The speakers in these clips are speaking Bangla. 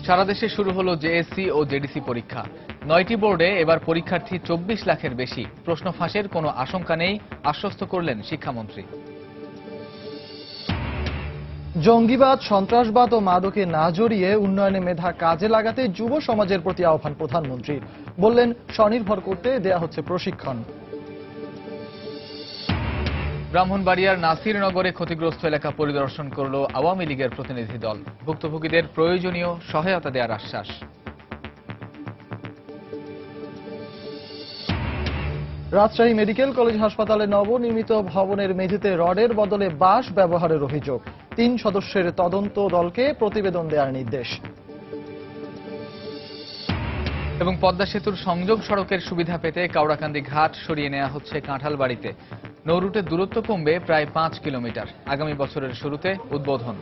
সারা দেশে শুরু হলো জেএসসি ও জেডিসি পরীক্ষা। 9টি বোর্ডে এবার পরীক্ষার্থী 24 লাখের বেশি। প্রশ্ন ফাঁসের কোনো আশঙ্কা নেই, আশ্বস্ত করলেন শিক্ষামন্ত্রী। জঙ্গিবাদ, সন্ত্রাসবাদ ও মাদকে না জড়িয়ে উন্নয়নে মেধা কাজে লাগাতে যুব সমাজের প্রতি আহ্বান প্রধানমন্ত্রীর। বললেন, স্বনির্ভর করতে দেয়া হচ্ছে প্রশিক্ষণ। ব্রাহ্মণবাড়িয়ার নাসিরনগরে ক্ষতিগ্রস্ত এলাকা পরিদর্শন করল আওয়ামী লীগের প্রতিনিধি দল। ভুক্তভোগীদের প্রয়োজনীয় সহায়তা দেওয়ার আশ্বাস। রাজশাহী মেডিকেল কলেজ হাসপাতালে নবনির্মিত ভবনের মেঝেতে রডের বদলে বাঁশ ব্যবহারের অভিযোগ। 3 সদস্যের তদন্ত দলকে প্রতিবেদন দেওয়ার নির্দেশ। এবং পদ্মা সেতুর সংযোগ সড়কের সুবিধা পেতে কাউড়াকান্দি ঘাট সরিয়ে নেওয়া হচ্ছে কাঁঠালবাড়িতে। নৌরুটের দূরত্ব কমবে প্রায় 5 কিলোমিটার। আগামী বছরের শুরুতে উদ্বোধন।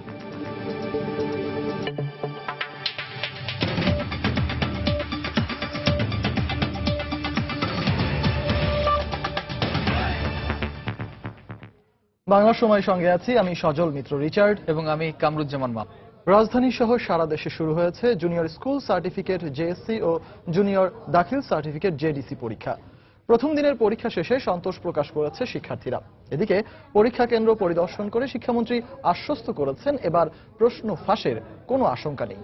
বাংলা সময় সঙ্গে আছি আমি সজল মিত্র রিচার্ড এবং আমি কামরুজ্জামান মাপ। রাজধানী সহ সারা দেশে শুরু হয়েছে জুনিয়র স্কুল সার্টিফিকেট জেএসসি ও জুনিয়র দাখিল সার্টিফিকেট জেডিসি পরীক্ষা। প্রথম দিনের পরীক্ষা শেষে সন্তোষ প্রকাশ করেছে শিক্ষার্থীরা। এদিকে পরীক্ষা কেন্দ্র পরিদর্শন করে শিক্ষামন্ত্রী আশ্বস্ত করেছেন, এবার প্রশ্ন ফাঁসের কোনো আশঙ্কা নেই।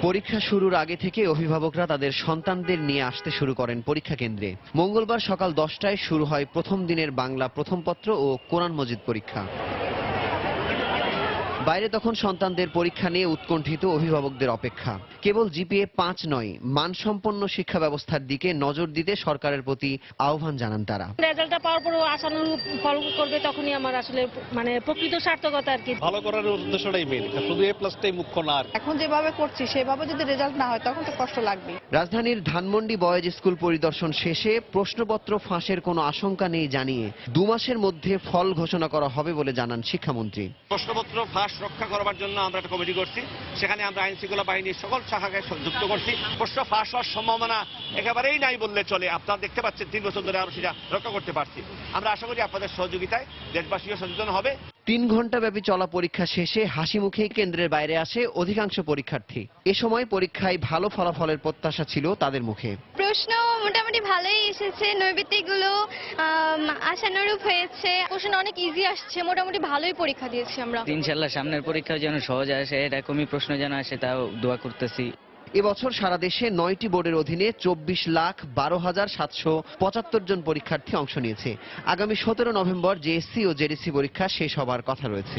পরীক্ষা শুরুর আগে থেকে অভিভাবকরা তাদের সন্তানদের নিয়ে আসতে শুরু করেন পরীক্ষা কেন্দ্রে। মঙ্গলবার সকাল 10টায় শুরু হয় প্রথম দিনের বাংলা প্রথম পত্র ও কোরআন মজিদ পরীক্ষা। বাইরে তখন সন্তানদের পরীক্ষা নিয়ে উৎকণ্ঠিত অভিভাবকদের অপেক্ষা। কেবল জিপিএ 5 নয়, মানসম্পন্ন শিক্ষা ব্যবস্থার দিকে নজর দিতে সরকারের প্রতি আহ্বান জানান তারা। রেজাল্টটা পাওয়ার পর আশানুরূপ ফল করবে, তখনই আমার আসলে প্রকৃত সার্থকতা আর কি। ভালো করার উদ্দেশ্যটাই মেইন, শুধু এ প্লাসটাই মুখ্য না। এখন যেভাবে করছি সেভাবে যদি রেজাল্ট না হয় তখন তো কষ্ট লাগবে। রাজধানীর ধানমন্ডি বয়েজ স্কুল পরিদর্শন শেষে প্রশ্নপত্র ফাঁসের কোনো আশঙ্কা নেই জানিয়ে 2 মাসের মধ্যে ফল ঘোষণা করা হবে বলে জানান শিক্ষামন্ত্রী। প্রশ্নপত্র ফাঁস রক্ষা করবার জন্য আমরা একটা কমিটি করছি, সেখানে আমরা আইন শৃঙ্খলা বাহিনীর সকল শাখাকে যুক্ত করছি। প্রশ্ন ফাঁস হওয়ার সম্ভাবনা একেবারেই নাই বললে চলে। আপনারা দেখতে পাচ্ছেন 3 বছর ধরে আমরা সেটা রক্ষা করতে পারছি। আমরা আশা করি আপনাদের সহযোগিতায় দেশবাসীও সচেতন হবে। 3 ঘন্টা ব্যাপী চলা পরীক্ষা শেষে হাসি মুখে কেন্দ্রের বাইরে আসে অধিকাংশ পরীক্ষার্থী। এ সময় পরীক্ষায় ভালো ফলাফলের প্রত্যাশা ছিল তাদের মুখে। প্রশ্ন মোটামুটি ভালোই এসেছে, নৈবেদ্যগুলো আশানুরূপ হয়েছে। প্রশ্ন অনেক ইজি আসছে, মোটামুটি ভালোই পরীক্ষা দিয়েছি আমরা। ইনশাআল্লাহ সামনের পরীক্ষা যেন সহজ আসে, এরকমই প্রশ্ন যেন আসে তাও দোয়া করতেছি। এবছর সারা দেশে 9টি বোর্ডের অধীনে 24,12,775 জন পরীক্ষার্থী অংশ নিয়েছে। আগামী 17 নভেম্বর জেএসসি ও জেডিসি পরীক্ষা শেষ হবার কথা রয়েছে।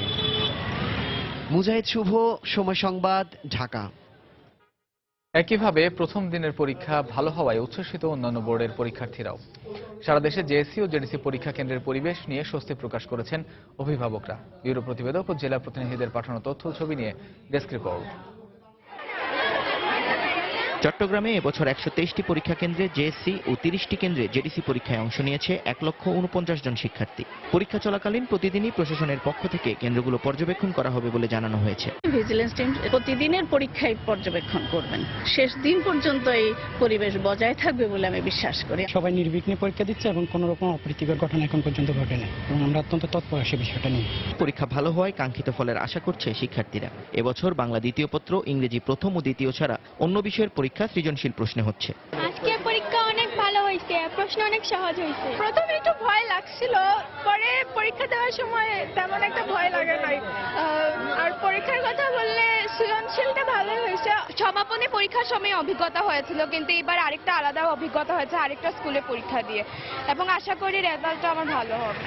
মুজাহিদ শুভ, সময় সংবাদ, ঢাকা। একইভাবে প্রথম দিনের পরীক্ষা ভালো হওয়ায় উচ্ছ্বসিত অন্যান্য বোর্ডের পরীক্ষার্থীরাও। সারা দেশে জেএসসি ও জেডিসি পরীক্ষা কেন্দ্রের পরিবেশ নিয়ে স্বস্তি প্রকাশ করেছেন অভিভাবকরা। ব্যুরো প্রতিবেদক ও জেলা প্রতিনিধিদের পাঠানো তথ্য ছবি নিয়ে ডেস্ক রিপোর্ট। চট্টগ্রামে এবছর 123টি পরীক্ষা কেন্দ্রে জেএসসি ও 30টি কেন্দ্রে জেডিসি পরীক্ষায় অংশ নিয়েছে 1,49,000 জন শিক্ষার্থী। পরীক্ষা চলাকালীন প্রতিদিনই প্রশাসনের পক্ষ থেকে কেন্দ্রগুলো পর্যবেক্ষণ করা হবে বলে জানানো হয়েছে। ভিজিলেন্স টিম প্রতিদিনের পরীক্ষায় পর্যবেক্ষণ করবেন। শেষ দিন পর্যন্ত এই পরিবেশ বজায় থাকবে বলে আমি বিশ্বাস করি। সবাই নির্বিঘ্নে পরীক্ষা দিচ্ছে এবং কোনো রকম অপ্রীতিকর ঘটনা এখন পর্যন্ত ঘটেনি এবং আমরা অত্যন্ত তৎপর সে বিষয়টা নিয়ে। পরীক্ষা ভালো হওয়ায় কাঙ্ক্ষিত ফলের আশা করছে শিক্ষার্থীরা। এবছর বাংলা দ্বিতীয় পত্র, ইংরেজি প্রথম ও দ্বিতীয় ছাড়া অন্য বিষয়ের পরীক্ষা সৃজনশীল প্রশ্নে হচ্ছে। আজকে পরীক্ষা অনেক ভালো হয়েছে, প্রশ্ন অনেক সহজ হয়েছে। প্রথমে একটু ভয় লাগছিল, পরে পরীক্ষা দেওয়ার সময় তেমন একটা ভয় লাগে নাই। আর পরীক্ষার কথা বললে সৃজনশীলটা ভালোই হয়েছে। সমাপনী পরীক্ষার সময় অভিজ্ঞতা হয়েছিল, কিন্তু এবার আরেকটা আলাদা অভিজ্ঞতা হয়েছে আরেকটা স্কুলে পরীক্ষা দিয়ে, এবং আশা করি রেজাল্টটা আমার ভালো হবে।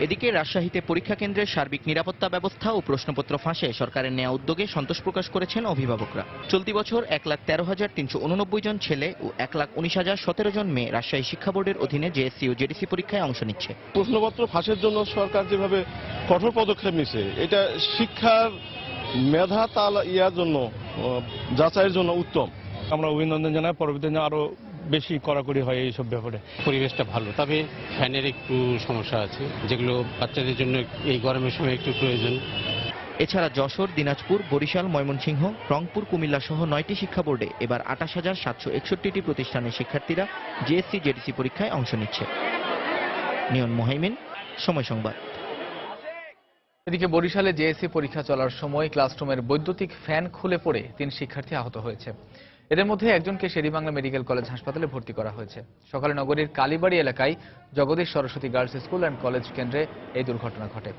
এদিকে রাজশাহীতে পরীক্ষা কেন্দ্রের সার্বিক নিরাপত্তা ব্যবস্থা ও প্রশ্নপত্র ফাঁসে সরকারের নেওয়া উদ্যোগে সন্তোষ প্রকাশ করেছেন অভিভাবকরা। চলতি বছর 1,13,389 জন ছেলে ও 1,19,017 জন মেয়ে রাজশাহী শিক্ষা বোর্ডের অধীনে জেএসসি ও জেডিসি পরীক্ষায় অংশ নিচ্ছে। প্রশ্নপত্র ফাঁসের জন্য সরকার যেভাবে কঠোর পদক্ষেপ নিছে, এটা শিক্ষার মেধা তাল জন্য যাচাইয়ের জন্য উত্তম। আমরা অভিনন্দন জানাই, পরবর্তীতে আরো বেশি কড়াকড়ি হয় এইসব ব্যাপারে। পরিবেশটা ভালো, তবে ফ্যানের একটু সমস্যা আছে, যেগুলো বাচ্চাদের জন্য এই গরমের সময় একটু প্রয়োজন। এছাড়া যশোর, দিনাজপুর, বরিশাল, ময়মনসিংহ, রংপুর, কুমিল্লা সহ 9টি শিক্ষা বোর্ডে এবার 28,761টি প্রতিষ্ঠানের শিক্ষার্থীরা জেএসসি জেডিসি পরীক্ষায় অংশ নিচ্ছে। নিয়ন মোহাইমিন, সময় সংবাদ। এদিকে বরিশালে জেএসসি পরীক্ষা চলার সময় ক্লাসরুমের বৈদ্যুতিক ফ্যান খুলে পড়ে 3 শিক্ষার্থী আহত হয়েছে। এদের মধ্যে একজনকে শেরেবাংলা মেডিকেল কলেজ হাসপাতালে ভর্তি করা হয়েছে। সকালে নগরীর কালীবাড়ি এলাকায় Jagadish Saraswati girls school and college কেন্দ্রে এই দুর্ঘটনা ঘটে।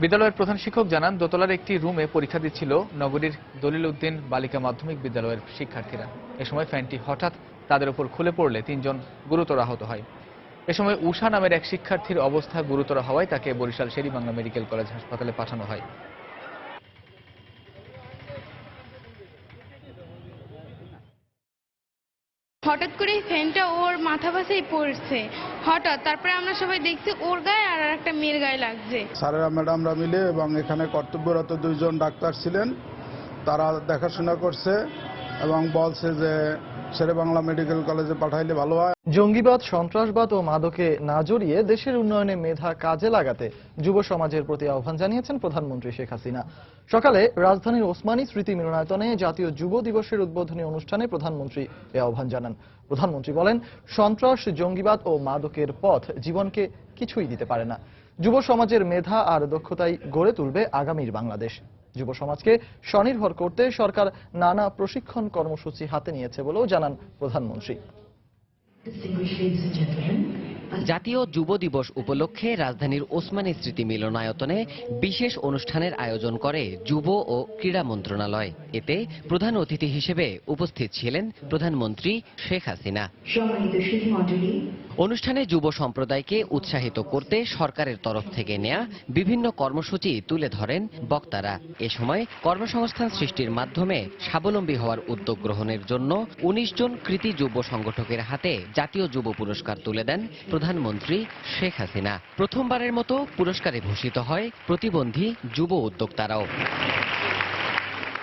বিদ্যালয়ের প্রধান শিক্ষক জানান, দোতলার একটি রুমে পরীক্ষা দিচ্ছিল নগরীর দলিল উদ্দিন বালিকা মাধ্যমিক বিদ্যালয়ের শিক্ষার্থীরা। এ সময় ফ্যানটি হঠাৎ তাদের উপর খুলে পড়লে 3 জন গুরুতর আহত হয়। এ সময় উষা নামের এক শিক্ষার্থীর অবস্থা গুরুতর হওয়ায় তাকে বরিশাল শেরেবাংলা মেডিকেল কলেজ হাসপাতালে পাঠানো হয়। হঠাৎ করে ফ্যানটা ওর মাথা পাশেই পড়ছে হঠাৎ, তারপরে আমরা সবাই দেখছি ওর গায়ে আর একটা মেয়ের গায়ে লাগছে। স্যারেরা ম্যাডামরা মিলে এবং এখানে কর্তব্যরত 2 জন ডাক্তার ছিলেন, তারা দেখাশোনা করছে এবং বলছে যে শেরেবাংলা মেডিকেল কলেজে পাঠাইলে ভালো হয়। জঙ্গিবাদ, সন্ত্রাসবাদ ও মাদকে না জড়িয়ে দেশের উন্নয়নে মেধা কাজে লাগাতে যুব সমাজের প্রতি আহ্বান জানিয়েছেন প্রধানমন্ত্রী শেখ হাসিনা। সকালে রাজধানীর ওসমানী স্মৃতি মিলনায়তনে জাতীয় যুব দিবসের উদ্বোধনী অনুষ্ঠানে প্রধানমন্ত্রী এ আহ্বান জানান। প্রধানমন্ত্রী বলেন, সন্ত্রাস, জঙ্গিবাদ ও মাদকের পথ জীবনকে কিছুই দিতে পারে না। যুব সমাজের মেধা আর দক্ষতাই গড়ে তুলবে আগামীর বাংলাদেশ। যুব সমাজকে স্বনির্ভর করতে সরকার নানা প্রশিক্ষণ কর্মসূচি হাতে নিয়েছে বলেও জানান প্রধানমন্ত্রী। জাতীয় যুব দিবস উপলক্ষে রাজধানীর ওসমানী স্মৃতি মিলনায়তনে বিশেষ অনুষ্ঠানের আয়োজন করে যুব ও ক্রীড়া মন্ত্রণালয়। এতে প্রধান অতিথি হিসেবে উপস্থিত ছিলেন প্রধানমন্ত্রী শেখ হাসিনা। অনুষ্ঠানে যুব সম্প্রদায়কে উৎসাহিত করতে সরকারের তরফ থেকে নেয়া বিভিন্ন কর্মসূচি তুলে ধরেন বক্তারা। এ সময় কর্মসংস্থান সৃষ্টির মাধ্যমে স্বাবলম্বী হওয়ার উদ্যোগ গ্রহণের জন্য 19 জন কৃতি যুব সংগঠকের হাতে জাতীয় যুব পুরস্কার তুলে দেন প্রধানমন্ত্রী শেখ হাসিনা। প্রথমবারের মতো পুরস্কারে ভূষিত হয় প্রতিবন্ধী যুব উদ্যোক্তারাও।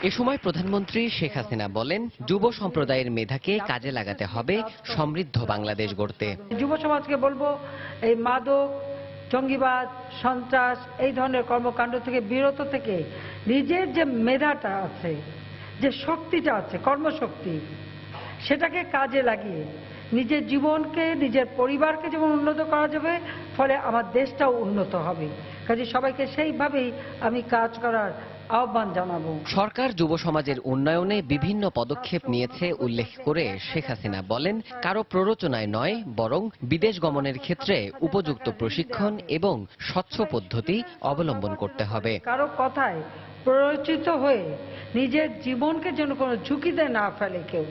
এ সময় প্রধানমন্ত্রী শেখ হাসিনা বলেন, যুব সম্প্রদায়ের মেধাকে কাজে লাগাতে হবে সমৃদ্ধ বাংলাদেশ গড়তে। যুব সমাজকে বলবো, এই মাদক, জঙ্গিবাদ, সন্ত্রাস এই ধরনের কর্মকাণ্ড থেকে বিরত থেকে নিজের যে মেধাটা আছে, যে শক্তিটা আছে, কর্মশক্তি, সেটাকে কাজে লাগিয়ে নিজের জীবনকে, নিজের পরিবারকে যেমন উন্নত করা যাবে, ফলে আমার দেশটাও উন্নত হবে। কাজে সবাইকে সেইভাবেই আমি কাজ করার আহ্বান জানাবো। সরকার যুব সমাজের উন্নয়নে বিভিন্ন পদক্ষেপ নিয়েছে উল্লেখ করে শেখ হাসিনা বলেন, কারো প্ররোচনায় নয়, বরং বিদেশ গমনের ক্ষেত্রে উপযুক্ত প্রশিক্ষণ এবং স্বচ্ছ পদ্ধতি অবলম্বন করতে হবে। কারো কথায় প্ররোচিত হয়ে নিজের জীবনকে যেন কোনো ঝুঁকিতে না ফেলে কেউ,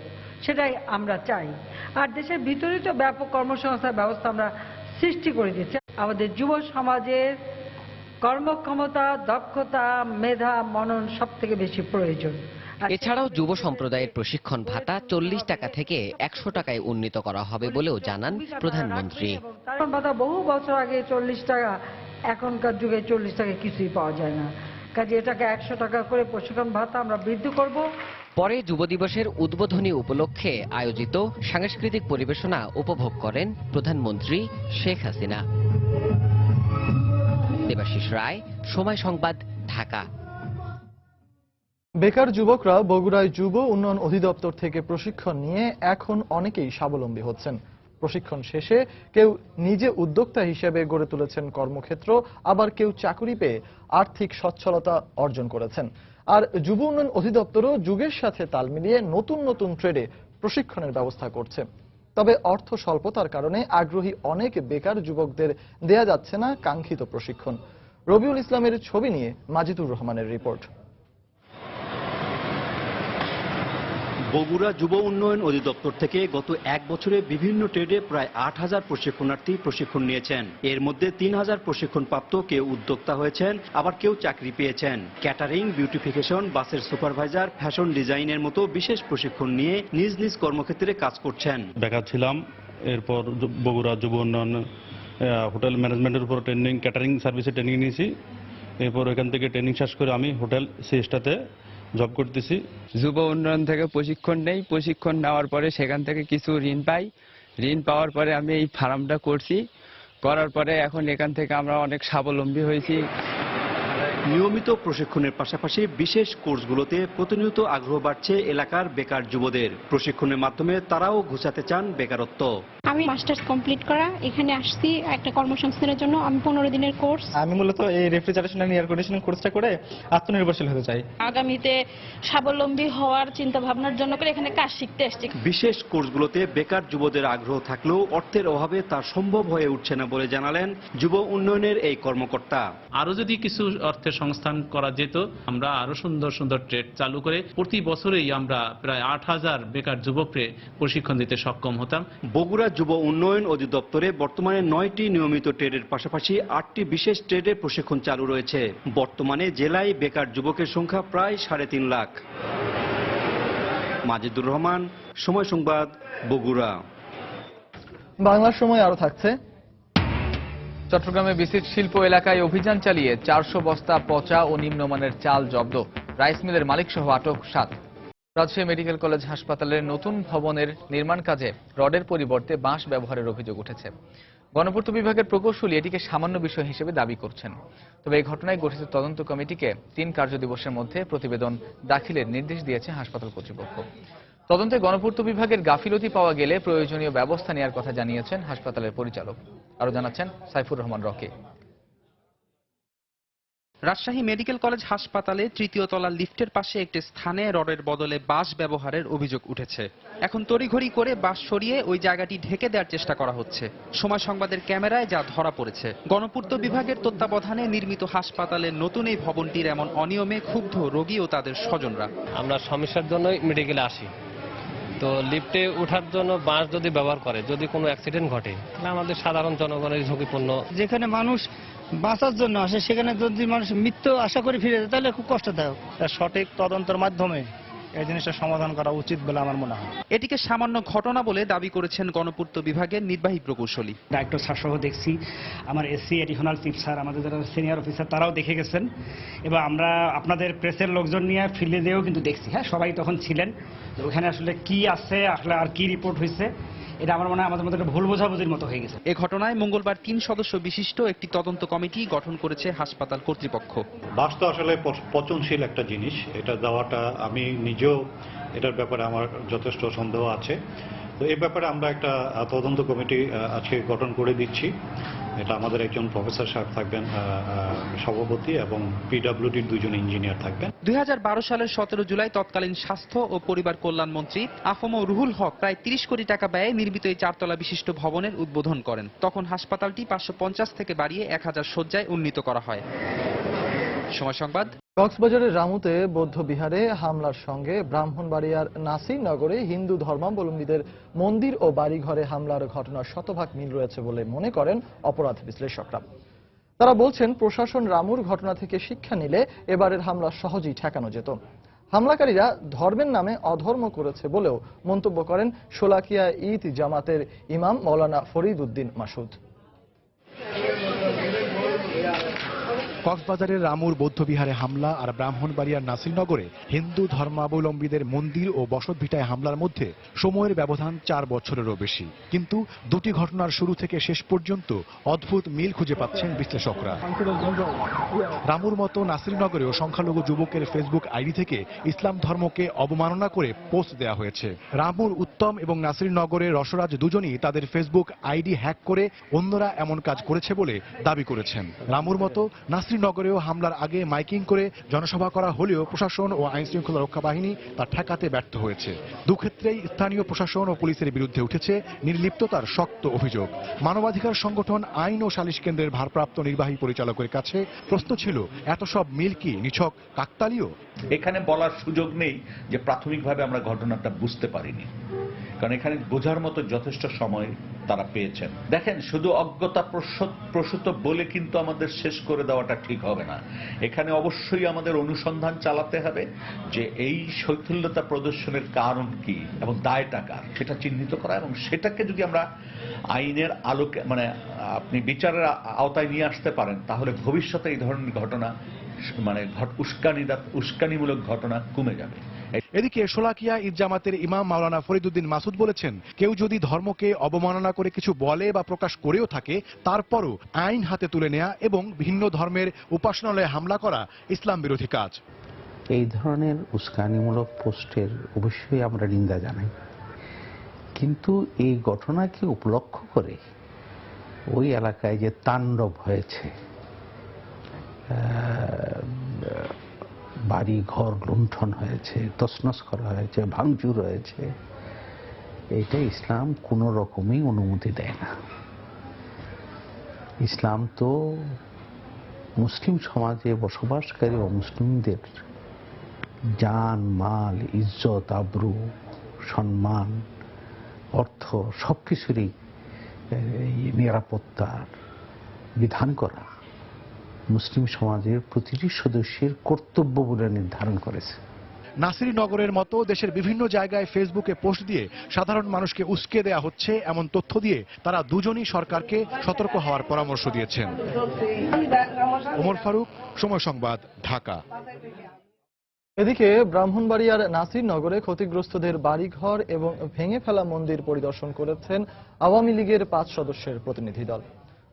সেটাই আমরা চাই। আর দেশের ভিতরেই তো ব্যাপক কর্মসংস্থান ব্যবস্থা আমরা সৃষ্টি করে দিচ্ছি। আমাদের যুব সমাজের কর্মক্ষমতা, দক্ষতা, মেধা, মনন সব থেকে বেশি প্রয়োজন। এছাড়াও যুব সম্প্রদায়ের প্রশিক্ষণ ভাতা 40 টাকা থেকে 100 টাকায় উন্নীত করা হবে বলেও জানান প্রধানমন্ত্রী। ভাতা বহু বছর আগে 40 টাকা, এখনকার যুগে 40 টাকা কিছুই পাওয়া যায় না। কাজে এটাকে 100 টাকা করে প্রশিক্ষণ ভাতা আমরা বৃদ্ধি করব। পরে যুব দিবসের উদ্বোধনী উপলক্ষে আয়োজিত সাংস্কৃতিক পরিবেশনা উপভোগ করেন প্রধানমন্ত্রী শেখ হাসিনা। দেবাশিস রায়, সময় সংবাদ, ঢাকা। বেকার যুবকরা বগুড়ায় যুব উন্নয়ন অধিদপ্তর থেকে প্রশিক্ষণ নিয়ে এখন অনেকেই স্বাবলম্বী হচ্ছেন। প্রশিক্ষণ শেষে কেউ নিজে উদ্যোক্তা হিসেবে গড়ে তুলেছেন কর্মক্ষেত্র, আবার কেউ চাকুরি পেয়ে আর্থিক সচ্ছলতা অর্জন করেছেন। আর যুব উন্নয়ন অধিদপ্তরও যুগের সাথে তাল মিলিয়ে নতুন নতুন ট্রেডে প্রশিক্ষণের ব্যবস্থা করছে। তবে অর্থ স্বল্পতার কারণে আগ্রহী অনেক বেকার যুবকদের দেয়া যাচ্ছে না কাঙ্ক্ষিত প্রশিক্ষণ। রবিউল ইসলামের ছবি নিয়ে মাজিদুর রহমানের রিপোর্ট। বগুড়া যুব উন্নয়ন অধিদপ্তর থেকে গত 1 বছরে বিভিন্ন ট্রেডে প্রায় 8000 প্রশিক্ষণার্থী প্রশিক্ষণ নিয়েছেন। এর মধ্যে 3000 প্রশিক্ষণপ্রাপ্ত কেউ উদ্যোক্তা হয়েছেন, আবার কেউ চাকরি পেয়েছেন। ক্যাটারিং, বিউটিফিকেশন, বাসের সুপারভাইজার, ফ্যাশন ডিজাইনের মতো বিশেষ প্রশিক্ষণ নিয়ে নিজ নিজ কর্মক্ষেত্রে কাজ করছেন। বেকার ছিলাম, এরপর বগুড়া যুব উন্নয়ন হোটেল ম্যানেজমেন্টের উপর ট্রেনিং, ক্যাটারিং সার্ভিসে ট্রেনিং নিয়েছি। এরপর এখান থেকে ট্রেনিং শেষ করে আমি হোটেল সিস্টাতে জব করতেছি। যুব উন্নয়ন থেকে প্রশিক্ষণ নেই, প্রশিক্ষণ নেওয়ার পরে সেখান থেকে কিছু ঋণ পাই। ঋণ পাওয়ার পরে আমি এই ফার্মটা করছি, করার পরে এখন এখান থেকে আমরা অনেক স্বাবলম্বী হয়েছি। নিয়মিত প্রশিক্ষণের পাশাপাশি বিশেষ কোর্সগুলোতে প্রতিনিয়ত আগ্রহ বাড়ছে এলাকার বেকার যুবদের। প্রশিক্ষণের মাধ্যমে তারাও ঘুচাতে চান বেকারত্ব। আমি মাস্টার্স কমপ্লিট করা এখানে আসছি একটা কর্মসংস্থানের জন্য। আমি 15 দিনের কোর্স। আমি মূলত এই রেফ্রিজারেশন এন্ড এয়ার কন্ডিশনিং কোর্সটা করে আত্মনির্ভরশীল হতে চাই। আগামীতে স্বাবলম্বী হওয়ার চিন্তা ভাবনার জন্য করে এখানে কাজ শিখতে এসেছি। বিশেষ কোর্সগুলোতে বেকার যুবদের আগ্রহ থাকলেও অর্থের অভাবে তা সম্ভব হয়ে উঠছে না বলে জানালেন যুব উন্নয়নের এই কর্মকর্তা। আরো যদি কিছু অর্থের সংস্থান করা যেত, আমরা আরো সুন্দর সুন্দর ট্রেড চালু করে প্রতি বছরেই আমরা প্রায় 8000 বেকার যুবককে প্রশিক্ষণ দিতে সক্ষম হতাম। বগুড়া যুব উন্নয়ন অধিদপ্তরে বর্তমানে 9টি নিয়মিত ট্রেডের পাশাপাশি 8টি বিশেষ ট্রেডের প্রশিক্ষণ চালু রয়েছে। বর্তমানে জেলায় বেকার যুবকের সংখ্যা প্রায় 3.5 লাখ। মাজিদুর রহমান, সময় সংবাদ, বগুড়া। বাংলার সময় আরো থাকছে। চট্টগ্রামে বিসিট শিল্প এলাকায় অভিযান চালিয়ে 400 বস্তা পচা ও নিম্নমানের চাল জব্দ। রাইস মিলের মালিক সহ আটক 7। রাজশাহী মেডিকেল কলেজ হাসপাতালের নতুন ভবনের নির্মাণ কাজে রডের পরিবর্তে বাঁশ ব্যবহারের অভিযোগ উঠেছে। গণপূর্ত বিভাগের প্রকৌশলী এটিকে সামান্য বিষয় হিসেবে দাবি করছেন। তবে এই ঘটনায় গঠিত তদন্ত কমিটিকে 3 কার্যদিবসের মধ্যে প্রতিবেদন দাখিলের নির্দেশ দিয়েছে হাসপাতাল কর্তৃপক্ষ। তদন্তে গণপূর্ত বিভাগের গাফিলতি পাওয়া গেলে প্রয়োজনীয় ব্যবস্থা নেওয়ার কথা জানিয়েছেন হাসপাতালের পরিচালক। আরো জানাচ্ছেন Saifur Rahman Rocky. Rajshahi medical college হাসপাতালে 3য় তলার লিফটের পাশে একটি স্থানে রডের বদলে বাঁশ ব্যবহারের অভিযোগ উঠেছে। এখন তড়িঘড়ি করে বাঁশ সরিয়ে ওই জায়গাটি ঢেকে দেওয়ার চেষ্টা করা হচ্ছে। সময় সংবাদের ক্যামেরায় যা ধরা পড়েছে। গণপূর্ত বিভাগের তত্ত্বাবধানে নির্মিত হাসপাতালের নতুন এই ভবনটির এমন অনিয়মে ক্ষুব্ধ রোগী ও তাদের স্বজনরা। আমরা সমস্যার জন্যই মেডিকেলে আসি, তো লিফটে ওঠার জন্য বাঁশ যদি ব্যবহার করে, যদি কোনো অ্যাক্সিডেন্ট ঘটে, তাহলে আমাদের সাধারণ জনগণের ঝুঁকিপূর্ণ। যেখানে মানুষ বাঁচার জন্য আসে সেখানে যদি মানুষ মৃত্যু আশা করে ফিরে যায় তাহলে খুব কষ্টদায়ক। সঠিক তদন্তের মাধ্যমে এই জিনিসটা সমাধান করা উচিত বলে আমার মনে হয়। এটিকে সামান্য ঘটনা বলে দাবি করেছেন গণপূর্ত বিভাগের নির্বাহী প্রকৌশলী। ডাইরেক্টর স্যার সহ দেখছি, আমার এসসি এডিশনাল চিফ স্যার, আমাদের যারা সিনিয়র অফিসার তারাও দেখে গেছেন, এবং আমরা আপনাদের প্রেসের লোকজন নিয়ে ফিল্ডে দিয়েও কিন্তু দেখছি। হ্যাঁ, সবাই তখন ছিলেন। ওখানে আসলে কি আছে, আসলে আর কি রিপোর্ট হয়েছে, এটা আমার মনে হয় আমাদের মধ্যে একটা ভুল বোঝাবুঝির মতো হয়ে গেছে। এ ঘটনায় মঙ্গলবার 3 সদস্য বিশিষ্ট একটি তদন্ত কমিটি গঠন করেছে হাসপাতাল কর্তৃপক্ষ। বাঁশ তো আসলে পচনশীল একটা জিনিস, এটা দেওয়াটা আমি নিজেও এটার ব্যাপারে আমার যথেষ্ট সন্দেহ আছে। তো এই ব্যাপারে আমরা একটা তদন্ত কমিটি আজকে গঠন করে দিচ্ছি। এটা আমাদের একজন প্রফেসর সাহেব থাকবেন সভাপতি এবং পিডব্লিউডির 2 জন ইঞ্জিনিয়ার থাকবেন। 2012 সালের 17 জুলাই তৎকালীন স্বাস্থ্য ও পরিবার কল্যাণ মন্ত্রী আফম রুহুল হক প্রায় 30 কোটি টাকা ব্যয়ে নির্মিত এই 4 তলা বিশিষ্ট ভবনের উদ্বোধন করেন। তখন হাসপাতালটি 550 থেকে বাড়িয়ে 1000 শয্যায় উন্নীত করা হয়। সময় সংবাদ। কক্সবাজারের রামুতে বৌদ্ধ বিহারে হামলার সঙ্গে ব্রাহ্মণবাড়িয়ার নাসিরনগরে হিন্দু ধর্মাবলম্বীদের মন্দির ও বাড়িঘরে হামলার ঘটনার শতভাগ মিল রয়েছে বলে মনে করেন অপরাধ বিশ্লেষকরা। তারা বলছেন, প্রশাসন রামুর ঘটনা থেকে শিক্ষা নিলে এবারের হামলা সহজেই ঠেকানো যেত। হামলাকারীরা ধর্মের নামে অধর্ম করেছে বলেও মন্তব্য করেন শোলাকিয়া ঈদ জামাতের ইমাম মৌলানা ফরিদ উদ্দিন মাসুদ। কক্সবাজারের রামুর বৌদ্ধবিহারে হামলা আর ব্রাহ্মণবাড়িয়ার নাসিরনগরে হিন্দু ধর্মাবলম্বীদের মন্দির ও বসতভিটায় হামলার মধ্যে সময়ের ব্যবধান 4 বছরেরও বেশি। কিন্তু দুটি ঘটনার শুরু থেকে শেষ পর্যন্ত অদ্ভুত মিল খুঁজে পাচ্ছেন বিশ্লেষকরা। রামুর মতো নাসিরনগরেও সংখ্যালঘু যুবকের ফেসবুক আইডি থেকে ইসলাম ধর্মকে অবমাননা করে পোস্ট দেওয়া হয়েছে। রামুর উত্তম এবং নাসিরনগরের রসরাজ দুজনই তাদের ফেসবুক আইডি হ্যাক করে অন্যরা এমন কাজ করেছে বলে দাবি করেছেন। রামুর মতো নাসিরনগরেও হামলার আগে মাইকিং করে জনসভা করা হলেও প্রশাসন ও আইন শৃঙ্খলা রক্ষা বাহিনী তা ঠেকাতে ব্যর্থ হয়েছে। দুক্ষেত্রেই স্থানীয় প্রশাসন ও পুলিশের বিরুদ্ধে উঠেছে নির্লিপ্ততার শক্ত অভিযোগ। মানবাধিকার সংগঠন আইন ও সালিশ কেন্দ্রের ভারপ্রাপ্ত নির্বাহী পরিচালকের কাছে প্রশ্ন ছিল, এত সব মিল কি নিছক কাকতালীয়? এখানে বলার সুযোগ নেই যে প্রাথমিকভাবে আমরা ঘটনাটা বুঝতে পারিনি, কারণ এখানে বোঝার মতো যথেষ্ট সময় তারা পেয়েছেন। দেখেন, শুধু অজ্ঞতা প্রসূত বলে কিন্তু আমাদের শেষ করে দেওয়াটা ঠিক হবে না। এখানে অবশ্যই আমাদের অনুসন্ধান চালাতে হবে যে এই শৈথিল্যতা প্রদর্শনের কারণ কি এবং দায়টা কার, সেটা চিহ্নিত করা, এবং সেটাকে যদি আমরা আইনের আলোকে আপনি বিচারের আওতায় নিয়ে আসতে পারেন, তাহলে ভবিষ্যতে এই ধরনের ঘটনা উস্কানিমূলক ঘটনা কমে যাবে। এদিকে শোলাকিয়া ঈদ জামাতের ইমাম মাওলানা ফরিদউদ্দিন মাসুদ বলেছেন, কেউ যদি ধর্মকে অবমাননা করে কিছু বলে বা প্রকাশ করেও থাকে, তারপরও আইন হাতে তুলে নেওয়া এবং ভিন্ন ধর্মের উপাসনালয়ে হামলা করা ইসলাম বিরোধী কাজ। এই ধরনের উস্কানিমূলক পোস্টের অবশ্যই আমরা নিন্দা জানাই, কিন্তু এই ঘটনাকে উপলক্ষ করে ওই এলাকায় যে তাণ্ডব হয়েছে, বাড়ি ঘর লুণ্ঠন হয়েছে, তছনছ করা হয়েছে, ভাঙচুর হয়েছে, এটা ইসলাম কোনো রকমই অনুমতি দেয় না। ইসলাম তো মুসলিম সমাজে বসবাসকারী অমুসলিমদের জান, মাল, ইজ্জত, আবরু, সম্মান, অর্থ সবকিছুরই নিরাপত্তার বিধান করা মুসলিম সমাজের প্রতিটি সদস্যের কর্তব্য বলে নির্ধারণ করেছে। নাসিরনগরের মতো দেশের বিভিন্ন জায়গায় ফেসবুকে পোস্ট দিয়ে সাধারণ মানুষকে উস্কে দেয়া হচ্ছে এমন তথ্য দিয়ে তারা দুজনই সরকারকে সতর্ক হওয়ার পরামর্শ দিয়েছেন। ওমর ফারুক, সময় সংবাদ, ঢাকা। এদিকে ব্রাহ্মণবাড়িয়ার নাসিরনগরে ক্ষতিগ্রস্তদের বাড়িঘর এবং ভেঙে ফেলা মন্দির পরিদর্শন করেছেন আওয়ামী লীগের 5 সদস্যের প্রতিনিধি দল।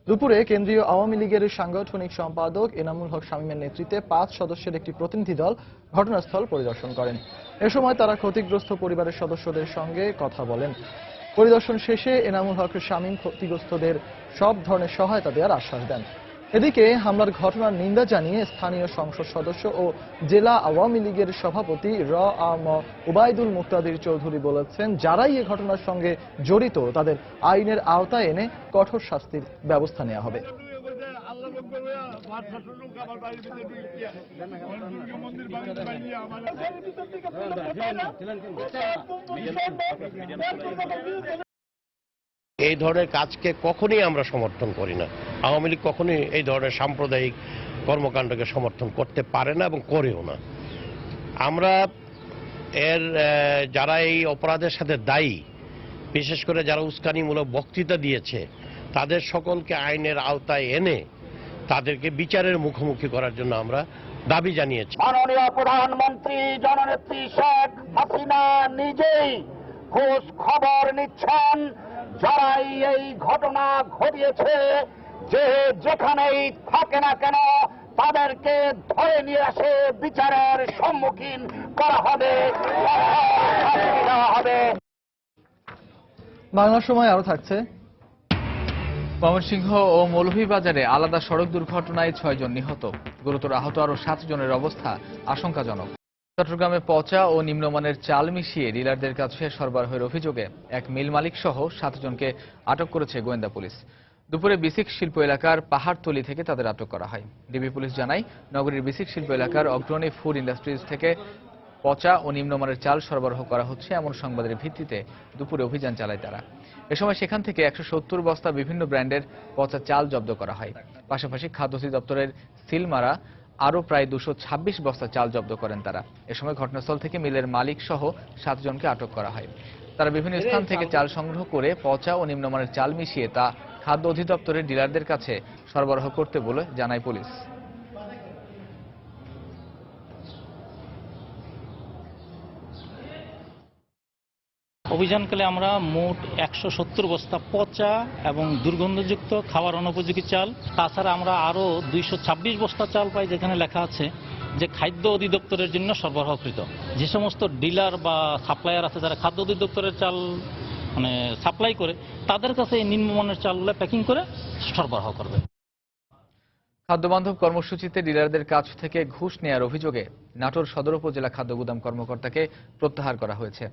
দুপুরে কেন্দ্রীয় আওয়ামী লীগের সাংগঠনিক সম্পাদক এনামুল হক শামীমের নেতৃত্বে 5 সদস্যের একটি প্রতিনিধি দল ঘটনাস্থল পরিদর্শন করেন। এ সময় তারা ক্ষতিগ্রস্ত পরিবারের সদস্যদের সঙ্গে কথা বলেন। পরিদর্শন শেষে এনামুল হক শামীম ক্ষতিগ্রস্তদের সব ধরনের সহায়তা দেওয়ার আশ্বাস দেন। এদিকে হামলার ঘটনার নিন্দা জানিয়ে স্থানীয় সংসদ সদস্য ও জেলা আওয়ামী লীগের সভাপতি র.আ.ম. উবাইদুল মুক্তাদির চৌধুরী বলেছেন, যারাই এ ঘটনার সঙ্গে জড়িত তাদের আইনের আওতায় এনে কঠোর শাস্তির ব্যবস্থা নেওয়া হবে। এই ধরনের কাজকে কখনোই আমরা সমর্থন করি না। আওয়ামী লীগ কখনোই এই ধরনের সাম্প্রদায়িক কর্মকাণ্ডকে সমর্থন করতে পারে না এবং করেও না। আমরা যারা এই অপরাধের সাথে দায়ী, বিশেষ করে যারা উস্কানিমূলক বক্তৃতা দিয়েছে, তাদের সকলকে আইনের আওতায় এনে তাদেরকে বিচারের মুখোমুখি করার জন্য আমরা দাবি জানিয়েছি। মাননীয় প্রধানমন্ত্রী জননেত্রী শেখ হাসিনা নিজেই খোঁজ খবর নিচ্ছেন, যারাই এই ঘটনা ঘটিয়েছে যে যেখানেই থাকে না কেন তাদেরকে ধরে নিয়ে আসে বিচারের সম্মুখীন করা হবে, শাস্তি দেওয়া হবে। বাংলা সময় আরো থাকছে। ময়মনসিংহ ও মৌলভীবাজারে আলাদা সড়ক দুর্ঘটনায় 6 জন নিহত, গুরুতর আহত আরো 7 জনের অবস্থা আশঙ্কাজনক। চট্টগ্রামে পচা ও নিম্নমানের চাল মিশিয়ে ডিলারদের কাছে সরবরাহের অভিযোগে এক মিল মালিক সহ 7 জনকে আটক করেছে গোয়েন্দা পুলিশ। দুপুরে বিসিক শিল্প এলাকার পাহাড়তলি থেকে তাদের আটক করা হয়। ডিবি পুলিশ জানায়, নগরীর বিসিক শিল্প এলাকার অগ্রণী ফুড ইন্ডাস্ট্রিজ থেকে পচা ও নিম্নমানের চাল সরবরাহ করা হচ্ছে এমন সংবাদের ভিত্তিতে দুপুরে অভিযান চালায় তারা। এ সময় সেখান থেকে 170 বস্তা বিভিন্ন ব্র্যান্ডের পচা চাল জব্দ করা হয়। পাশাপাশি খাদ্য অধিদপ্তরের সিল মারা আরও প্রায় 226 বস্তা চাল জব্দ করেন তারা। এ সময় ঘটনাস্থল থেকে মিলের মালিক সহ 7 জনকে আটক করা হয়। তারা বিভিন্ন স্থান থেকে চাল সংগ্রহ করে পচা ও নিম্নমানের চাল মিশিয়ে তা খাদ্য অধিদপ্তরের ডিলারদের কাছে সরবরাহ করতে বলে জানায় পুলিশ। অভিযানকালে আমরা মোট 170 বস্তা পচা এবং দুর্গন্ধযুক্ত খাবার অনুপযোগী চাল, তাছাড়া আমরা আরও 226 বস্তা চাল পাই যেখানে লেখা আছে যে খাদ্য অধিদপ্তরের জন্য সরবরাহকৃত। যে সমস্ত ডিলার বা সাপ্লায়ার আছে যারা খাদ্য অধিদপ্তরের চাল সাপ্লাই করে, তাদের কাছে এই নিম্নমানের চালগুলো প্যাকিং করে সরবরাহ করবে। খাদ্যবান্ধব কর্মসূচিতে ডিলারদের কাছ থেকে ঘুষ নেয়ার অভিযোগে নাটোর সদর উপজেলা খাদ্য গুদাম কর্মকর্তাকে প্রত্যাহার করা হয়েছে।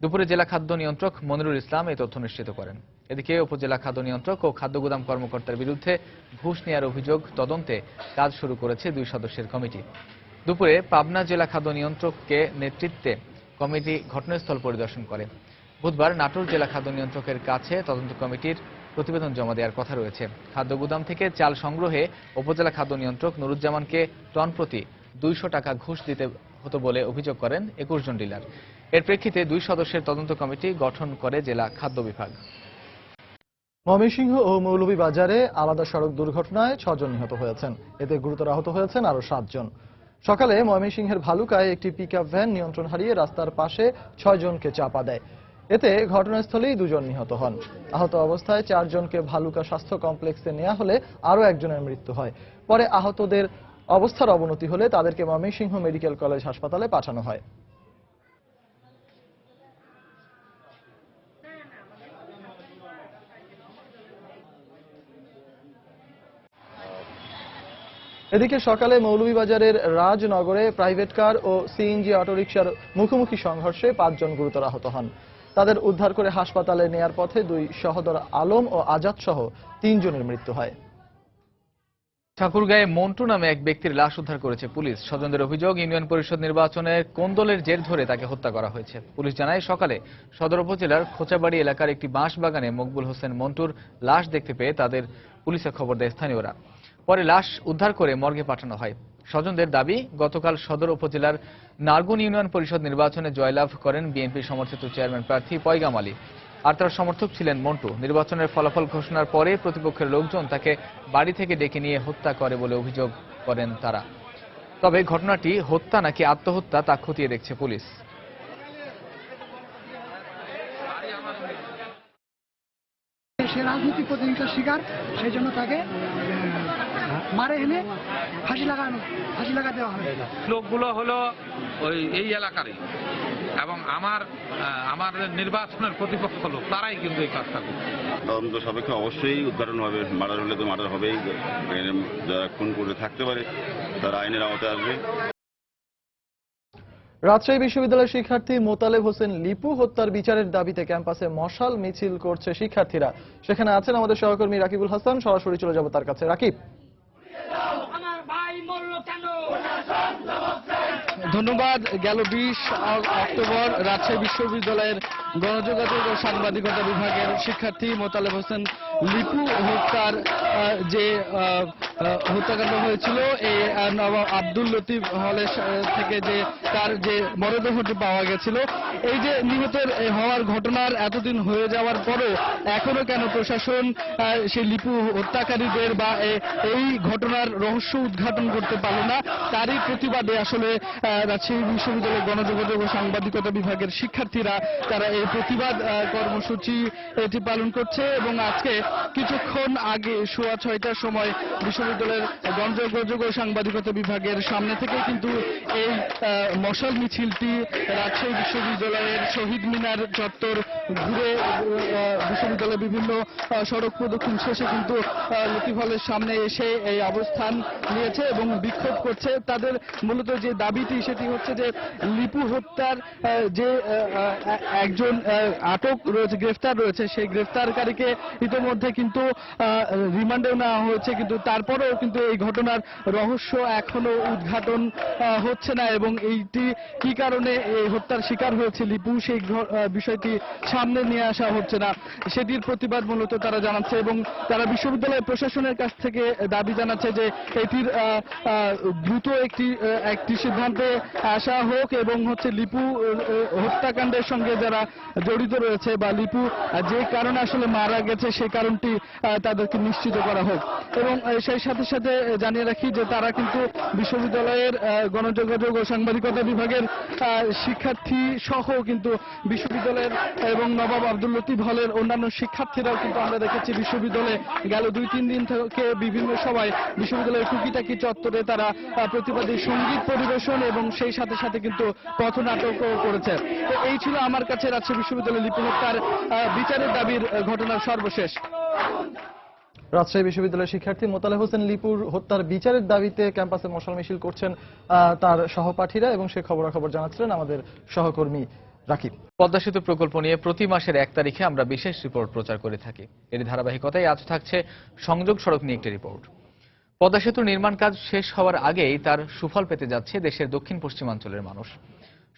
দুপুরে জেলা খাদ্য নিয়ন্ত্রক মনিরুল ইসলাম এই তথ্য নিশ্চিত করেন। এদিকে উপজেলা খাদ্য নিয়ন্ত্রক ও খাদ্য গুদাম কর্মকর্তার বিরুদ্ধে ঘুষ নেয়ার অভিযোগ তদন্তে কাজ শুরু করেছে 2 সদস্যের কমিটি। দুপুরে পাবনা জেলা খাদ্য নিয়ন্ত্রককে নেতৃত্বে কমিটি ঘটনাস্থল পরিদর্শন করে। বুধবার নাটোর জেলা খাদ্য নিয়ন্ত্রকের কাছে তদন্ত কমিটির প্রতিবেদন জমা দেওয়ার কথা রয়েছে। খাদ্য গুদাম থেকে চাল সংগ্রহে উপজেলা খাদ্য নিয়ন্ত্রক নুরুজ্জামানকে টন প্রতি 200 টাকা ঘুষ দিতে হতো বলে অভিযোগ করেন 21 জন ডিলার। এর প্রেক্ষিতে 2 সদস্যের তদন্ত কমিটি গঠন করে জেলা খাদ্য বিভাগ। ময়মনসিংহ ও মৌলভীবাজারে আলাদা সড়ক দুর্ঘটনায় 6 জন নিহত হয়েছেন। এতে গুরুতর আহত হয়েছেন আরো 7 জন। সকালে ময়মনসিংহের ভালুকায় একটি পিকআপ ভ্যান নিয়ন্ত্রণ হারিয়ে রাস্তার পাশে 6 জনকে চাপা দেয়। এতে ঘটনাস্থলেই 2 জন নিহত হন। আহত অবস্থায় 4 জনকে ভালুকা স্বাস্থ্য কমপ্লেক্সে নেওয়া হলে আরও একজনের মৃত্যু হয়। পরে আহতদের অবস্থার অবনতি হলে তাদেরকে ময়মনসিংহ মেডিকেল কলেজ হাসপাতালে পাঠানো হয়। এদিকে সকালে মৌলভীবাজারের রাজনগরে প্রাইভেট কার ও সিএনজি অটোরিকশার মুখোমুখি সংঘর্ষে 5 জন গুরুতর আহত হন। তাদের উদ্ধার করে হাসপাতালে নেয়ার পথে 2 সহোদর আলম ও আজাদ সহ 3 জনের মৃত্যু হয়। ঠাকুরগাঁয়ে মন্টু নামে এক ব্যক্তির লাশ উদ্ধার করেছে পুলিশ। স্বজনদের অভিযোগ, ইউনিয়ন পরিষদ নির্বাচনে কোন্দলের জের ধরে তাকে হত্যা করা হয়েছে। পুলিশ জানায়, সকালে সদর উপজেলার খোঁচাবাড়ি এলাকার একটি বাঁশ বাগানে মকবুল হোসেন মন্টুর লাশ দেখতে পেয়ে তাদের পুলিশে খবর দেয় স্থানীয়রা। পরে লাশ উদ্ধার করে মর্গে পাঠানো হয়। স্বজনদের দাবি, গতকাল সদর উপজেলার নারগুন ইউনিয়ন পরিষদ নির্বাচনে জয়লাভ করেন বিএনপি সমর্থিত চেয়ারম্যান প্রার্থী পয়গাম আলী, আর তার সমর্থক ছিলেন মন্টু। নির্বাচনের ফলাফল ঘোষণার পরে প্রতিপক্ষের লোকজন তাকে বাড়ি থেকে ডেকে নিয়ে হত্যা করে বলে অভিযোগ করেন তারা। তবে ঘটনাটি হত্যা নাকি আত্মহত্যা তা খতিয়ে দেখছে পুলিশ। সে রাজনৈতিক প্রতিহিংসার শিকার, সেই জন্য তাকে মারে এনে ফাঁসি লাগা দেওয়া হয়। লোকগুলো হলো এই এলাকারই এবং আমাদের নির্বাচনের প্রতিপক্ষ লোক, তারাই কিন্তু এই কাজটা করছে। তদন্ত সাপেক্ষে অবশ্যই উদ্ঘাটন হবে। মার্ডার হলে তো মার্ডার হবেই। যারা খুন করে থাকতে পারে তারা আইনের আওতায় আসবে। রাজশাহী বিশ্ববিদ্যালয়ের শিক্ষার্থী মোতালেব হোসেন লিপু হত্যার বিচারের দাবিতে ক্যাম্পাসে মশাল মিছিল করছে শিক্ষার্থীরা। সেখানে আছেন আমাদের সহকর্মী রাকিবুল হাসান। সরাসরি চলে যাব তার কাছে। রাকিব, ধন্যবাদ। গেল 20 অক্টোবর রাজশাহী বিশ্ববিদ্যালয়ের গণযোগাযোগ ও সাংবাদিকতা বিভাগের শিক্ষার্থী মোতালেব হোসেন লিপু হত্যার যে হত্যাকাণ্ড হয়েছিল, এই নবাব আব্দুল লতিফ হলের থেকে যে তার যে মরদেহটি পাওয়া গেছিল, এই যে নিহতের হওয়ার ঘটনার এতদিন হয়ে যাওয়ার পরও এখনো কেন প্রশাসন সেই লিপু হত্যাকারীদের বা এই ঘটনার রহস্য উদ্ঘাটন করতে পারল না, তারই প্রতিবাদে আসলে রাজশাহী বিশ্ববিদ্যালয়ের গণযোগাযোগ ও সাংবাদিকতা বিভাগের শিক্ষার্থীরা তারা এই প্রতিবাদ কর্মসূচি এটি পালন করছে। এবং আজকে কিছুক্ষণ আগে 6:30টার সময় বিশ্ববিদ্যালয়ের গণযোগাযোগ ও সাংবাদিকতা বিভাগের সামনে থেকে কিন্তু এই মশাল মিছিলটি রাজশাহী বিশ্ববিদ্যালয়ের শহীদ মিনার চত্বর ঘুরে বিশ্ববিদ্যালয়ের বিভিন্ন সড়ক প্রদক্ষিণ শেষে কিন্তু লতিফ হলের সামনে এসে এই অবস্থান নিয়েছে এবং বিক্ষোভ করছে। তাদের মূলত যে দাবিটি সেটি হচ্ছে যে লিপু হত্যার যে একজন আটক রয়েছে, গ্রেফতার রয়েছে, সেই গ্রেফতারকারীকে ইতিমধ্যে কিন্তু রিমান্ডেও নেওয়া হয়েছে, কিন্তু তারপরেও কিন্তু এই ঘটনার রহস্য এখনো উদ্ঘাটন হচ্ছে না এবং এইটি কি কারণে এই হত্যার শিকার হয়েছে লিপু, সেই বিষয়টি সামনে নিয়ে আসা হচ্ছে না, সেটির প্রতিবাদ মূলত তারা জানাচ্ছে। এবং তারা বিশ্ববিদ্যালয় প্রশাসনের কাছ থেকে দাবি জানাচ্ছে যে এটির দ্রুত একটি সিদ্ধান্তে আসা হোক এবং হচ্ছে লিপু হত্যাকাণ্ডের সঙ্গে যারা জড়িত রয়েছে বা লিপু যে কারণে আসলে মারা গেছে সেই কারণটি তাদেরকে নিশ্চিত করা হোক। এবং সেই সাথে সাথে জানিয়ে রাখি যে তারা কিন্তু বিশ্ববিদ্যালয়ের গণযোগাযোগ ও সাংবাদিকতা বিভাগের শিক্ষার্থী সহ কিন্তু বিশ্ববিদ্যালয়ের এবং নবাব আব্দুল লতিফ হলের অন্যান্য শিক্ষার্থীরাও কিন্তু আমরা দেখেছি বিশ্ববিদ্যালয়ে গেল 2-3 দিন থেকে বিভিন্ন সময় বিশ্ববিদ্যালয়ের টুকিটাকি চত্বরে তারা প্রতিবাদী সঙ্গীত পরিবেশন এবং সেই সাথে সাথে কিন্তু পথনাটকও করেছে। তো এই ছিল আমার কাছে রাজশাহী বিশ্ববিদ্যালয়ের লিপু হত্যার বিচারের দাবির ঘটনার সর্বশেষ। রাজশাহী বিশ্ববিদ্যালয়ের শিক্ষার্থী মোতালেব হোসেন লিপুর হত্যার বিচারের দাবিতে ক্যাম্পাসে মশাল মিছিল করছেন তার সহপাঠীরা এবং সে খবরাখবর জানাচ্ছিলেন আমাদের সহকর্মী রাকিব। পদ্মা সেতু প্রকল্প নিয়ে প্রতি মাসের 1 তারিখে আমরা বিশেষ রিপোর্ট প্রচার করে থাকি। এর ধারাবাহিকতায় আজ থাকছে সংযোগ সড়ক নিয়ে একটি রিপোর্ট। পদ্মা সেতুর নির্মাণ কাজ শেষ হওয়ার আগেই তার সুফল পেতে যাচ্ছে দেশের দক্ষিণ পশ্চিমাঞ্চলের মানুষ।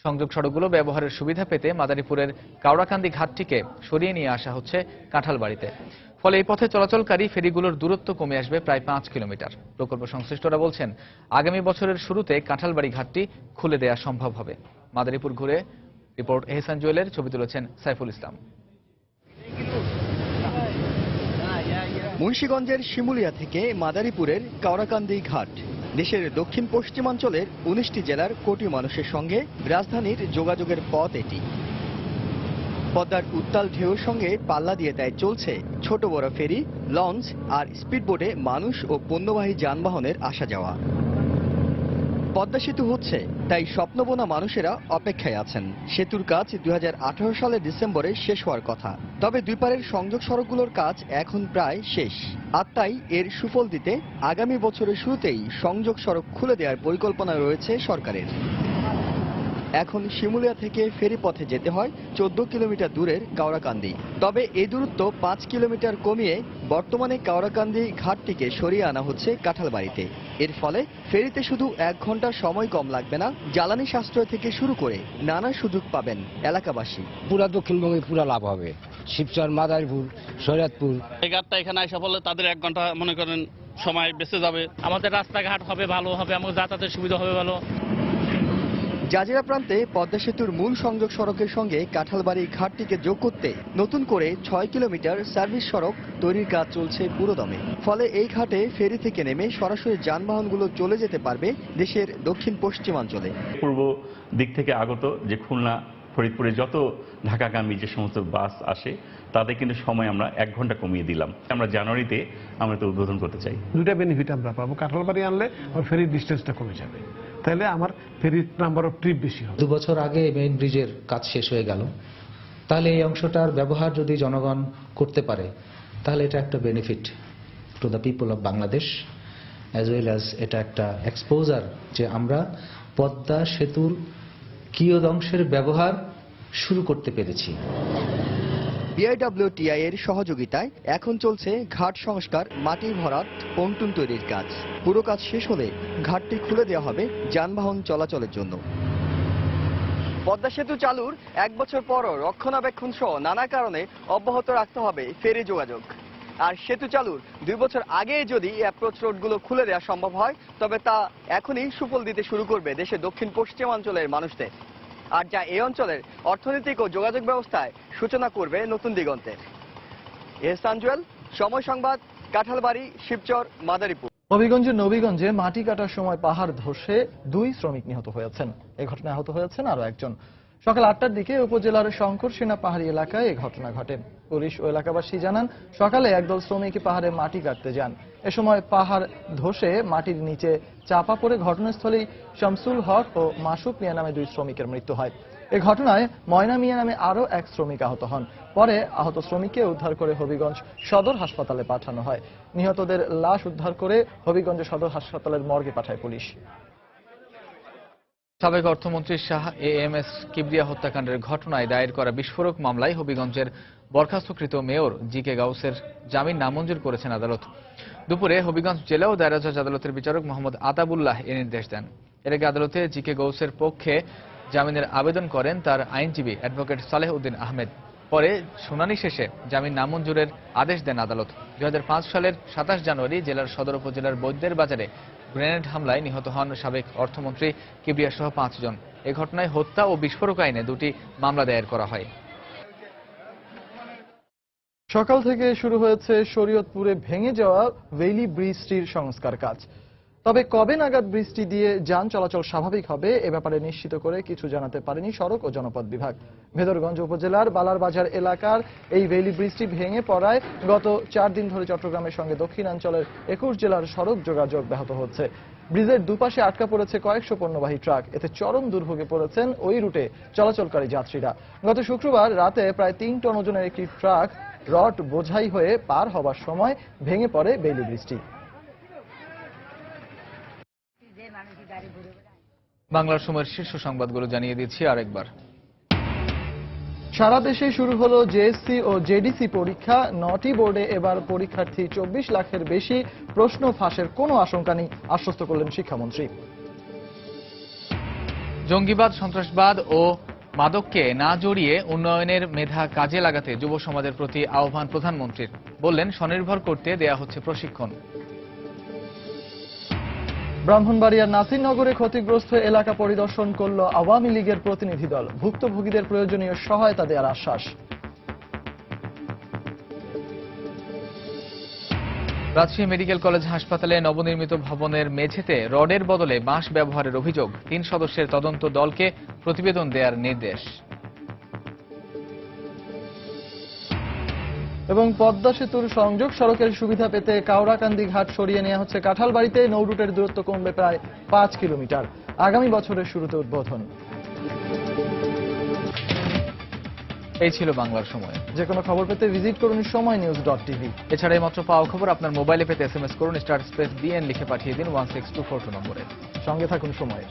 সংযোগ সড়কগুলো ব্যবহারের সুবিধা পেতে মাদারীপুরের কাওড়াকান্দি ঘাটটিকে সরিয়ে নিয়ে আসা হচ্ছে কাঁঠালবাড়িতে। ফলে এই পথে চলাচলকারী ফেরিগুলোর দূরত্ব কমে আসবে প্রায় 5 কিলোমিটার। প্রকল্প সংশ্লিষ্টরা বলছেন, আগামী বছরের শুরুতে কাঁঠালবাড়ি ঘাটটি খুলে দেওয়া সম্ভব হবে। মাদারীপুর ঘুরে রিপোর্ট এহসান জুয়েলের, ছবি তুলেছেন সাইফুল ইসলাম। মুন্সিগঞ্জের শিমুলিয়া থেকে মাদারীপুরের কাওড়াকান্দি ঘাট, দেশের দক্ষিণ পশ্চিমাঞ্চলের 19টি জেলার কোটি মানুষের সঙ্গে রাজধানীর যোগাযোগের পথ এটি। পদ্মার উত্তাল ঢেউর সঙ্গে পাল্লা দিয়ে তাই চলছে ছোট বড় ফেরি, লঞ্চ আর স্পিডবোটে মানুষ ও পণ্যবাহী যানবাহনের আসা যাওয়া। পদ্মা সেতু হচ্ছে তাই স্বপ্নবোনা মানুষেরা অপেক্ষায় আছেন। সেতুর কাজ 2018 সালের ডিসেম্বরে শেষ হওয়ার কথা, তবে দুই পারের সংযোগ সড়কগুলোর কাজ এখন প্রায় শেষ। আর তাই এর সুফল দিতে আগামী বছরের শুরুতেই সংযোগ সড়ক খুলে দেওয়ার পরিকল্পনা রয়েছে সরকারের। এখন শিমুলিয়া থেকে ফেরি পথে যেতে হয় 14 কিলোমিটার দূরের কাওড়াকান্দি। তবে এই দূরত্ব 5 কিলোমিটার কমিয়ে বর্তমানে কাওড়াকান্দি ঘাটটিকে সরিয়ে আনা হচ্ছে কাঁঠালবাড়িতে। এর ফলে ফেরিতে শুধু 1 ঘন্টা সময় কম লাগবে না, জ্বালানি সাশ্রয় থেকে শুরু করে নানা সুযোগ পাবেন এলাকাবাসী। পুরা দক্ষিণবঙ্গে পুরা লাভ হবে। শিবচর, মাদারীপুর, শরীয়তপুর, এই ঘাটটা এখানে আসা ফলে তাদের 1 ঘন্টা মনে করেন সময় বেঁচে যাবে। আমাদের রাস্তাঘাট হবে ভালো হবে, আমাদের যাতায়াতের সুবিধা হবে ভালো। জাজিরা প্রান্তে পদ্মা সেতুর মূল সংযোগ সড়কের সঙ্গে কাঁঠালবাড়ি ঘাটটিকে যোগ করতে নতুন করে 6 কিলোমিটার সার্ভিস সড়ক তৈরির কাজ চলছে পুরোদমে। ফলে এই ঘাটে ফেরি থেকে নেমে সরাসরি যানবাহনগুলো চলে যেতে পারবে দেশের দক্ষিণ পশ্চিমাঞ্চলে। পূর্ব দিক থেকে আগত যে খুলনা, ফরিদপুরে যত ঢাকাগামী যে সমস্ত বাস আসে তাদের কিন্তু সময় আমরা 1 ঘন্টা কমিয়ে দিলাম। আমরা জানুয়ারিতে আমরা তো উদ্বোধন করতে চাই। দুটা বেনিফিট আমরা পাবো। কাঁঠালবাড়ি আনলে আমার ফেরির ডিস্টেন্সটা কমে যাবে, তাহলে আমার ফেরির নাম্বার অফ ট্রিপ বেশি হবে। 2 বছর আগে মেইন ব্রিজের কাজ শেষ হয়ে গেল, তাহলে এই অংশটার ব্যবহার যদি জনগণ করতে পারে তাহলে এটা একটা benefit to the people of Bangladesh, as well as এটা একটা এক্সপোজার যে আমরা পদ্মা সেতুর কিয়দংশের ব্যবহার শুরু করতে পেরেছি। বিআইডব্লিউটিআই এর সহযোগিতায় এখন চলছে ঘাট সংস্কার, মাটি ভরাট, পন্টুন তৈরির কাজ। পুরো কাজ শেষ হলে ঘাটটি খুলে দেওয়া হবে যানবাহন চলাচলের জন্য। পদ্মা সেতু চালুর 1 বছর পরও রক্ষণাবেক্ষণ সহ নানা কারণে অব্যাহত রাখতে হবে ফেরি যোগাযোগ। আর সেতু চালুর 2 বছর আগে যদি অ্যাপ্রোচ রোডগুলো খুলে দেওয়া সম্ভব হয় তবে তা এখনই সুফল দিতে শুরু করবে দেশের দক্ষিণ পশ্চিমাঞ্চলের মানুষদের, আর যা এই অঞ্চলের অর্থনৈতিক ও যোগাযোগ ব্যবস্থায় সূচনা করবে নতুন দিগন্তের। এহসান জুয়েল, সময় সংবাদ, কাঁঠালবাড়ি, শিবচর, মাদারীপুর। হবিগঞ্জের নবীগঞ্জে মাটি কাটার সময় পাহাড় ধসে 2 শ্রমিক নিহত হয়েছেন। এ ঘটনায় আহত হয়েছেন আরো একজন। সকাল 8টার দিকে উপজেলার শঙ্করসেনা পাহাড়ি এলাকায় এই ঘটনা ঘটে। পুলিশ ও এলাকাবাসী জানান, সকালে একদল শ্রমিক পাহাড়ে মাটি কাটতে যান। এ সময় পাহাড় ধসে মাটির নিচে চাপা পড়ে ঘটনাস্থলেই শামসুল হক ও মাসুক মিয়া নামে 2 শ্রমিকের মৃত্যু হয়। এ ঘটনায় ময়না মিয়া নামে আরো 1 শ্রমিক আহত হন। পরে আহত শ্রমিককে উদ্ধার করে হবিগঞ্জ সদর হাসপাতালে পাঠানো হয়। নিহতদের লাশ উদ্ধার করে হবিগঞ্জ সদর হাসপাতালের মর্গে পাঠায় পুলিশ। সাবেক অর্থমন্ত্রী শাহ এএমএস কিবরিয়া হত্যাকাণ্ডের ঘটনায় দায়ের করা বিস্ফোরক মামলায় হবিগঞ্জের বরখাস্তকৃত মেয়র জি.কে. গাউসের জামিন নামঞ্জুর করেছেন আদালত। দুপুরে হবিগঞ্জ জেলা ও দায়রা জজ আদালতের বিচারক মোহাম্মদ আতাবুল্লাহ এ নির্দেশ দেন। এর আগে আদালতে জি.কে. গাউসের পক্ষে জামিনের আবেদন করেন তার আইনজীবী অ্যাডভোকেট সালেহ উদ্দিন আহমেদ। পরে শুনানি শেষে জামিন নামঞ্জুরের আদেশ দেন আদালত। 2005 সালের 27 জানুয়ারি জেলার সদর উপজেলার বৈদ্যের বাজারে গ্রেনেড হামলায় নিহত হন সাবেক অর্থমন্ত্রী কিবরিয়া সহ 5 জন। এ ঘটনায় হত্যা ও বিস্ফোরক আইনে 2টি মামলা দায়ের করা হয়। সকাল থেকে শুরু হয়েছে শরীয়তপুরে ভেঙে যাওয়া ভেইলি ব্রিজটির সংস্কার কাজ। তবে কবে নাগাদ বৃষ্টি দিয়ে যান চলাচল স্বাভাবিক হবে এ ব্যাপারে নিশ্চিত করে কিছু জানাতে পারেনি সড়ক ও জনপথ বিভাগ। ভেদরগঞ্জ উপজেলার বালারবাজার এলাকার এই ভেইলি ব্রিজটি ভেঙে পড়ায় গত 4 দিন ধরে চট্টগ্রামের সঙ্গে দক্ষিণাঞ্চলের 21 জেলার সড়ক যোগাযোগ ব্যাহত হচ্ছে। ব্রিজের দুপাশে আটকা পড়েছে কয়েকশো পণ্যবাহী ট্রাক। এতে চরম দুর্ভোগে পড়েছেন ওই রুটে চলাচলকারী যাত্রীরা। গত শুক্রবার রাতে প্রায় 3 টন ওজনের একটি ট্রাক রড বোঝাই হয়ে পার হবার সময় ভেঙে পড়ে ভেইলি ব্রিজটি। বাংলার সময়ের শীর্ষ সংবাদগুলো জানিয়ে দিচ্ছি আরেকবার। সারা দেশে শুরু হলো জেএসসি ও জেডিসি পরীক্ষা। 9টি বোর্ডে এবার পরীক্ষার্থী 24 লাখের বেশি, প্রশ্ন ফাঁসের কোনো আশঙ্কা নেই, আশ্বস্ত করলেন শিক্ষামন্ত্রী। জঙ্গিবাদ, সন্ত্রাসবাদ ও মাদককে না জড়িয়ে উন্নয়নের মেধা কাজে লাগাতে যুব সমাজের প্রতি আহ্বান প্রধানমন্ত্রীর। বললেন, স্বনির্ভর করতে দেয়া হচ্ছে প্রশিক্ষণ। ব্রাহ্মণবাড়িয়ার নাসিরনগরে ক্ষতিগ্রস্ত এলাকা পরিদর্শন করল আওয়ামী লীগের প্রতিনিধি দল। ভুক্তভোগীদের প্রয়োজনীয় সহায়তা দেওয়ার আশ্বাস। রাজশাহী মেডিকেল কলেজ হাসপাতালে নবনির্মিত ভবনের মেঝেতে রডের বদলে বাঁশ ব্যবহারের অভিযোগ। 3 সদস্যের তদন্ত দলকে প্রতিবেদন দেওয়ার নির্দেশ। এবং পদ্মা সেতুর সংযোগ সড়কের সুবিধা পেতে কাওড়াকান্দি ঘাট সরিয়ে নেওয়া হচ্ছে কাঁঠালবাড়িতে। নৌ রুটের দূরত্ব কমবে প্রায় 5 কিলোমিটার। আগামী বছরের শুরুতে উদ্বোধন। এই ছিল বাংলার সময়। যে কোনো খবর পেতে ভিজিট করুন সময়নিউজ.tv। এছাড়া এই মাত্র পাওয়া খবর আপনার মোবাইলে পেতে SMS করুন *BN লিখে পাঠিয়ে দিন 16242 নম্বরে। সঙ্গে থাকুন সময়ের।